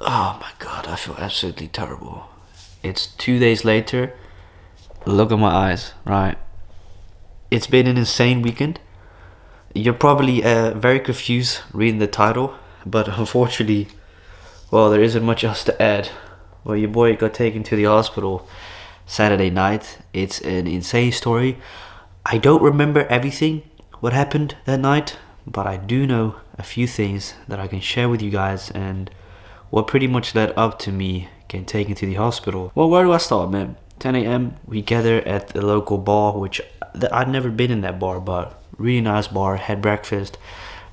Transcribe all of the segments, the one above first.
Oh my god, I feel absolutely terrible. It's 2 days later. Look at my eyes, right? It's been an insane weekend. You're probably very confused reading the title, but unfortunately, well, there isn't much else to add. Well, your boy got taken to the hospital Saturday night. It's an insane story. I don't remember everything what happened that night, but I do know a few things that I can share with you guys and what pretty much led up to me getting taken to the hospital. Well, where do I start, man? 10 a.m. we gather at the local bar, which I'd never been in that bar, but really nice bar. Had breakfast.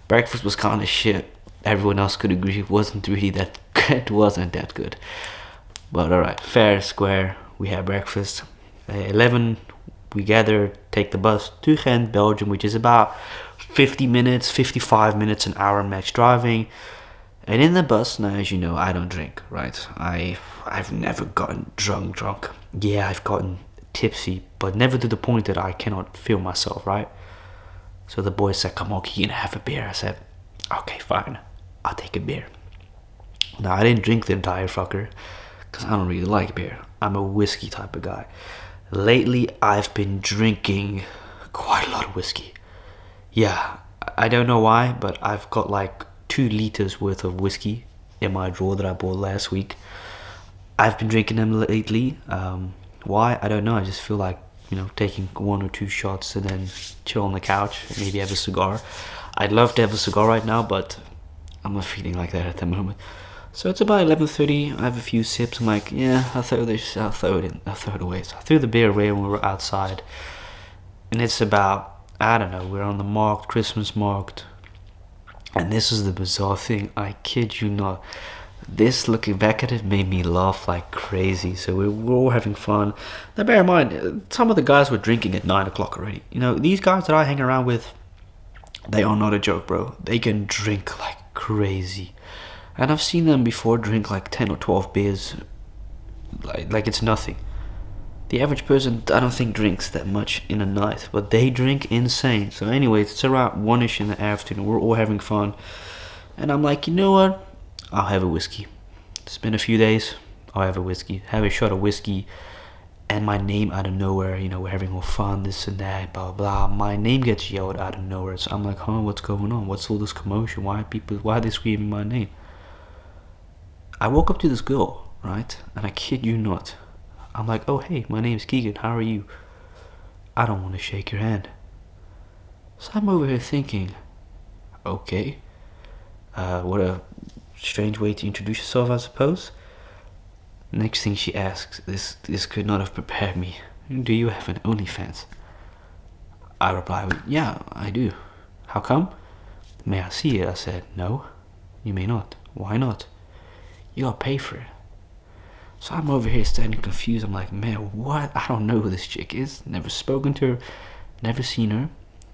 Breakfast was kind of shit. Everyone else could agree it wasn't really that it wasn't that good. But alright, fair, square. We had breakfast. 11, we gather, take the bus to Ghent, Belgium, which is about 50 minutes, 55 minutes, an hour max driving. And in the bus, now as you know, I don't drink, right? I've never gotten drunk. Yeah, I've gotten tipsy, but never to the point that I cannot feel myself, right? So the boy said, "Come on, you can have a beer." I said, "Okay, fine, I'll take a beer." Now I didn't drink the entire fucker, because I don't really like beer. I'm a whiskey type of guy. Lately, I've been drinking quite a lot of whiskey. Yeah, I don't know why, but I've got like 2 liters worth of whiskey in my drawer that I bought last week. I've been drinking them lately. Why? I don't know. I just feel like, taking 1 or 2 shots and then chill on the couch, maybe have a cigar. I'd love to have a cigar right now, but I'm not feeling like that at the moment. So it's about 11:30. I have a few sips. I'm like, yeah, I'll throw it in. I'll throw it away. So I threw the beer away when we were outside. And it's about, I don't know, we're on the market, Christmas market. And this is the bizarre thing, I kid you not. This, looking back at it, made me laugh like crazy. So we were all having fun. Now bear in mind, some of the guys were drinking at 9 o'clock already. These guys that I hang around with, they are not a joke, bro. They can drink like crazy. And I've seen them before drink like 10 or 12 beers like it's nothing. The average person, I don't think, drinks that much in a night, but they drink insane. So anyways, it's around 1ish in the afternoon. We're all having fun. And I'm like, you know what? I'll have a whiskey. It's been a few days. I'll have a whiskey. Have a shot of whiskey. And my name out of nowhere, we're having all fun, this and that, blah, blah. My name gets yelled out of nowhere. So I'm like, what's going on? What's all this commotion? Why are they screaming my name? I woke up to this girl, right? And I kid you not. I'm like, "Oh, hey, my name's Keegan. How are you?" I don't want to shake your hand. So I'm over here thinking, okay, what a strange way to introduce yourself, I suppose. Next thing she asks, this could not have prepared me. "Do you have an OnlyFans?" I reply with, "Yeah, I do." "How come?" "May I see it?" I said, "No, you may not." "Why not?" "You gotta pay for it." So I'm over here standing confused. I'm like, man, what? I don't know who this chick is. Never spoken to her. Never seen her.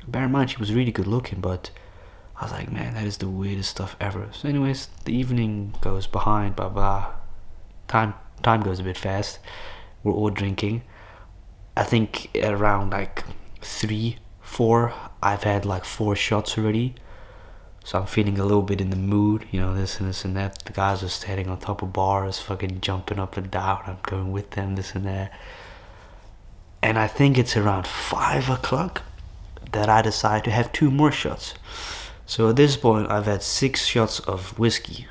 Bear in mind, she was really good looking, but I was like, man, that is the weirdest stuff ever. So anyways, the evening goes behind, blah, blah. Time goes a bit fast. We're all drinking. I think at around like 3, 4, I've had like 4 shots already. So I'm feeling a little bit in the mood, this and this and that. The guys are standing on top of bars, fucking jumping up and down. I'm going with them, this and that. And I think it's around 5 o'clock that I decide to have 2 more shots. So at this point, I've had 6 shots of whiskey.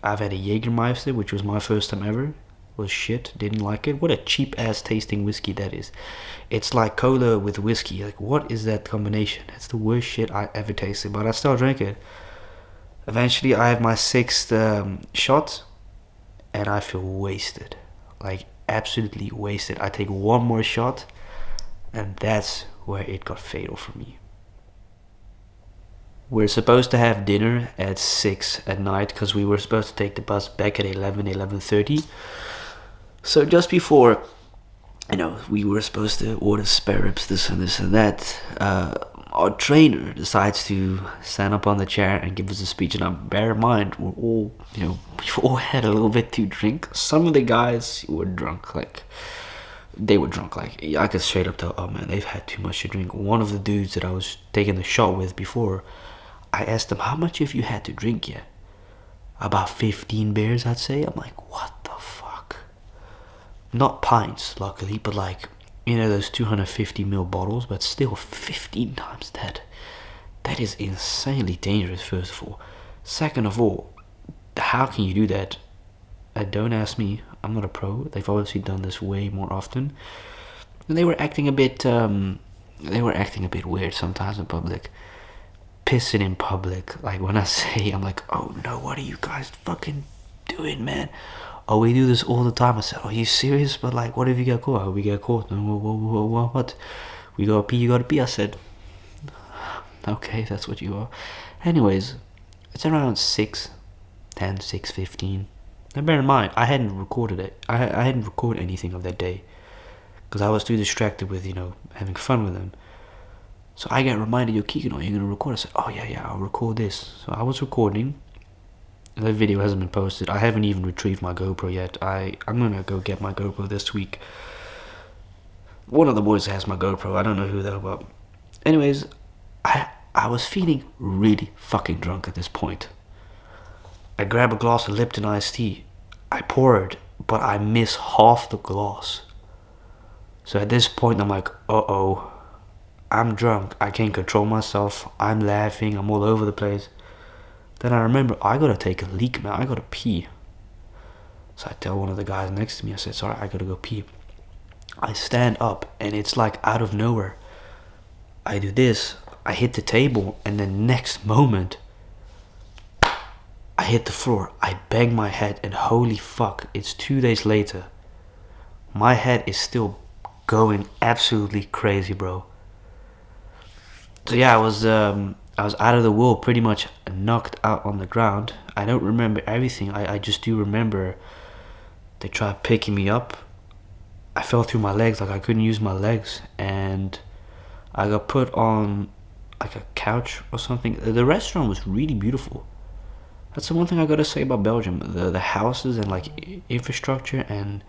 I've had a Jägermeister, which was my first time ever. Was shit, didn't like it. What a cheap ass tasting whiskey that is. It's like cola with whiskey. Like, what is that combination? It's the worst shit I ever tasted, but I still drink it. Eventually I have my 6th shot and I feel wasted. Like, absolutely wasted. I take 1 more shot and that's where it got fatal for me. We're supposed to have dinner at 6 at night because we were supposed to take the bus back at 11:30. So just before, we were supposed to order spare ribs, this and that, our trainer decides to stand up on the chair and give us a speech. And now, bear in mind, we've all had a little bit to drink. Some of the guys were drunk, like, they were drunk. Like, I could straight up tell, oh man, they've had too much to drink. One of the dudes that I was taking the shot with before, I asked him, how much have you had to drink yet? about 15 beers, I'd say. I'm like, what the fuck? Not pints, luckily, but like, you know, those 250ml bottles, but still 15 times that. That is insanely dangerous, first of all. Second of all, how can you do that? Don't ask me, I'm not a pro. They've obviously done this way more often. And they were acting a bit weird sometimes in public. Pissing in public. Like when I say, I'm like, oh no, what are you guys fucking doing, man? Oh, we do this all the time. I said, are you serious? But like, what if you get caught? Oh, we get caught. No, what? We gotta pee, you gotta pee. I said, okay, that's what you are. Anyways, it's around 6:10, 6:15. And bear in mind, I hadn't recorded it. I hadn't recorded anything of that day because I was too distracted with, having fun with them. So I get reminded, yo, Keegan, are you going to record? I said, oh yeah, I'll record this. So I was recording. That video hasn't been posted. I haven't even retrieved my GoPro yet. I'm going to go get my GoPro this week. One of the boys has my GoPro. I don't know who though, but anyways, I was feeling really fucking drunk at this point. I grab a glass of Lipton iced tea. I pour it, but I miss half the glass. So at this point, I'm like, uh-oh. I'm drunk. I can't control myself. I'm laughing. I'm all over the place. Then I remember, I gotta take a leak, man. I gotta pee. So I tell one of the guys next to me, I said, sorry, I gotta go pee. I stand up, and it's like out of nowhere. I do this. I hit the table, and the next moment, I hit the floor. I bang my head, and holy fuck, it's 2 days later. My head is still going absolutely crazy, bro. So yeah, I was out of the world, pretty much knocked out on the ground. I don't remember everything. I just do remember they tried picking me up. I fell through my legs, like I couldn't use my legs, and I got put on like a couch or something. The restaurant was really beautiful. That's the one thing I gotta say about Belgium. The houses and like infrastructure and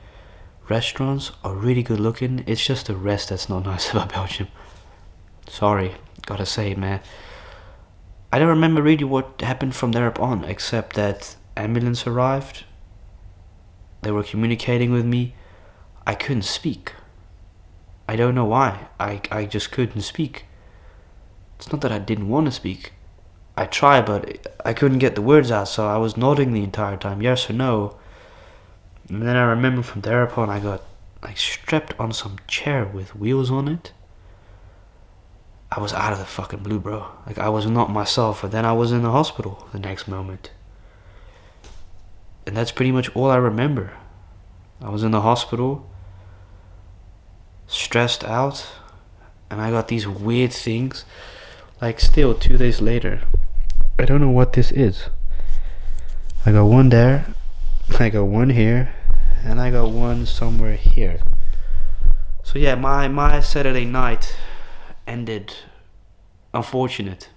restaurants are really good looking. It's just the rest that's not nice about Belgium. Sorry, gotta say, man. I don't remember really what happened from there up on, except that ambulance arrived. They were communicating with me. I couldn't speak. I don't know why. I just couldn't speak. It's not that I didn't want to speak. I tried, but I couldn't get the words out, so I was nodding the entire time, yes or no. And then I remember from there upon, I got like strapped on some chair with wheels on it. I was out of the fucking blue, bro. Like, I was not myself, and then I was in the hospital the next moment. And that's pretty much all I remember. I was in the hospital, stressed out, and I got these weird things. Like, still 2 days later, I don't know what this is. I got one there, I got one here, and I got one somewhere here. So yeah, my Saturday night ended unfortunate.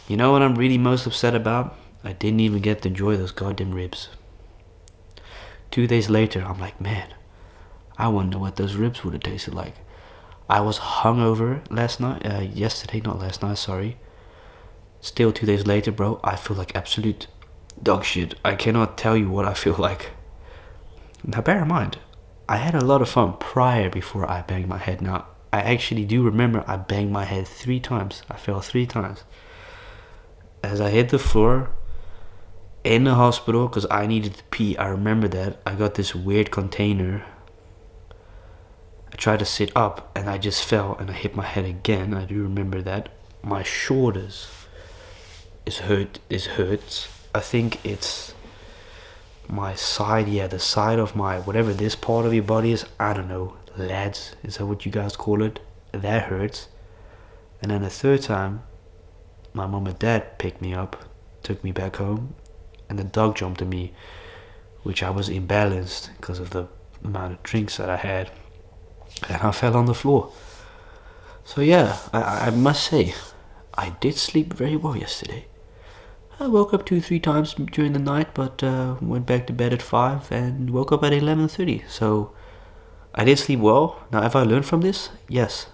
You know what I'm really most upset about? I didn't even get to enjoy those goddamn ribs. 2 days later, I'm like, man, I wonder what those ribs would have tasted like. I was hungover yesterday, not last night, sorry. Still 2 days later, bro, I feel like absolute dog shit. I cannot tell you what I feel like. Now bear in mind, I had a lot of fun before I banged my head. Now, I actually do remember I banged my head 3 times. I fell 3 times. As I hit the floor in the hospital, because I needed to pee, I remember that. I got this weird container. I tried to sit up and I just fell and I hit my head again. I do remember that. My shoulders hurts. I think it's my side, the side of my, whatever this part of your body is, I don't know, lads, is that what you guys call it? That hurts. And then the third time, my mom and dad picked me up, took me back home, and the dog jumped at me, which I was imbalanced because of the amount of drinks that I had, and I fell on the floor. So yeah, I must say, I did sleep very well yesterday. I woke up 2-3 times during the night, but went back to bed at 5 and woke up at 11:30. So I did sleep well. Now, have I learned from this? Yes.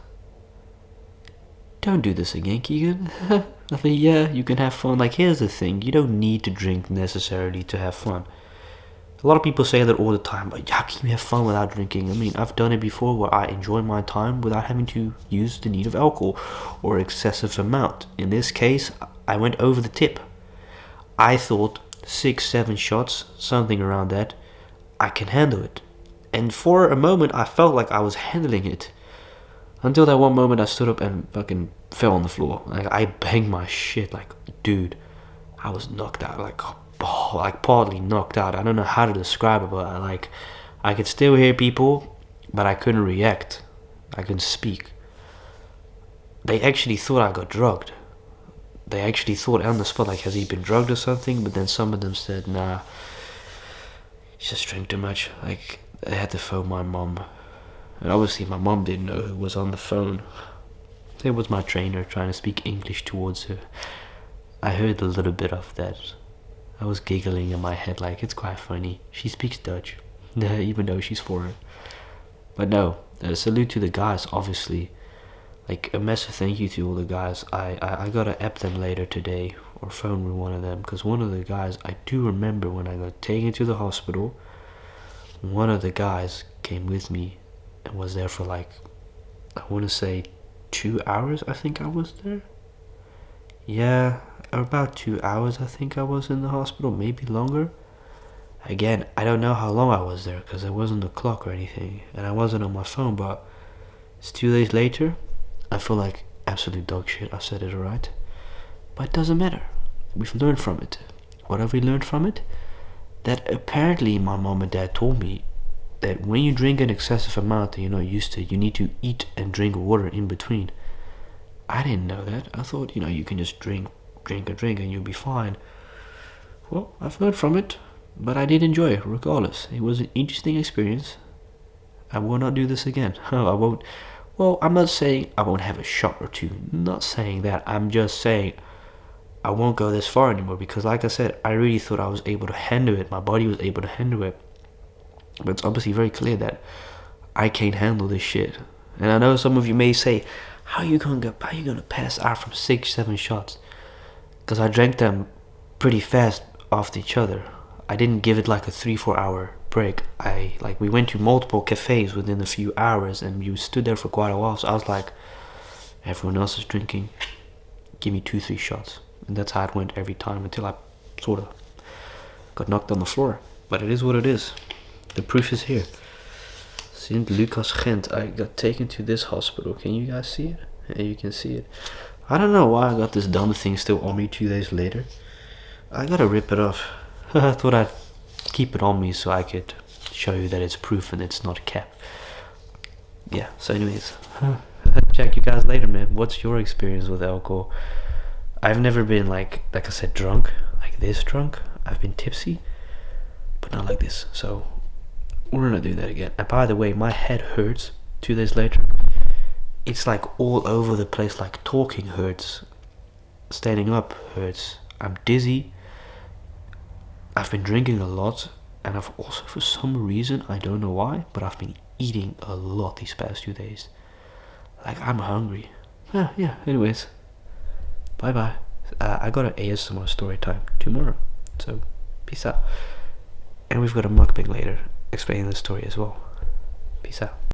don't do this again, Keegan. I think, yeah, you can have fun. Like, here's the thing, you don't need to drink necessarily to have fun. A lot of people say that all the time, but how can you have fun without drinking? I mean, I've done it before where I enjoy my time without having to use the need of alcohol or excessive amount. In this case, I went over the tip. I thought 6-7 shots, something around that, I can handle it. And for a moment, I felt like I was handling it. Until that one moment I stood up and fucking fell on the floor. Like, I banged my shit. Like, dude, I was knocked out. Like partly knocked out. I don't know how to describe it, but I could still hear people, but I couldn't react. I couldn't speak. They actually thought I got drugged. They actually thought on the spot, like, has he been drugged or something? But then some of them said, nah, he just drank too much. Like, they had to phone my mom. And obviously my mom didn't know who was on the phone. It was my trainer trying to speak English towards her. I heard a little bit of that. I was giggling in my head like, it's quite funny. She speaks Dutch, even though she's foreign. But no, salute to the guys, obviously. Like, a massive thank you to all the guys. I gotta app them later today, or phone with one of them, because one of the guys, I do remember when I got taken to the hospital, one of the guys came with me and was there for like, I want to say 2 hours. I think I was there. Yeah, about 2 hours I think I was in the hospital, maybe longer. Again, I don't know how long I was there because there wasn't a clock or anything, and I wasn't on my phone, but it's 2 days later. I feel like absolute dog shit. I said it alright, but it doesn't matter. We've learned from it. What have we learned from it? That apparently my mom and dad told me that when you drink an excessive amount that you're not used to, you need to eat and drink water in between. I didn't know that. I thought, you can just drink and you'll be fine. Well, I've learned from it, but I did enjoy it regardless. It was an interesting experience. I will not do this again. I won't. Well, I'm not saying I won't have a shot or two. Not saying that. I'm just saying I won't go this far anymore because, like I said, I really thought I was able to handle it. My body was able to handle it. But it's obviously very clear that I can't handle this shit. And I know some of you may say, how are you gonna pass out from 6-7 shots? Because I drank them pretty fast after each other. I didn't give it like a 3-4 hour break. We went to multiple cafes within a few hours and you stood there for quite a while. So I was like, everyone else is drinking, give me 2-3 shots. And that's how it went every time until I sort of got knocked on the floor. But it is what it is. The proof is here. St. Lucas Gent. I got taken to this hospital. Can you guys see it? Yeah, you can see it. I don't know why I got this dumb thing still on me 2 days later. I gotta rip it off. I thought I'd keep it on me so I could show you that it's proof and it's not a cap. Yeah, so anyways. Check you guys later, man. What's your experience with alcohol? I've never been like I said, drunk. Like this drunk. I've been tipsy. But not like this. So we're gonna do that again. And by the way, my head hurts 2 days later. It's like all over the place. Like talking hurts, standing up hurts, I'm dizzy. I've been drinking a lot, and I've also, for some reason, I don't know why, but I've been eating a lot these past 2 days. Like, I'm hungry. Yeah, anyways, bye bye. I got an ASMR story time tomorrow, so peace out. And we've got a mukbang later explaining the story as well. Peace out.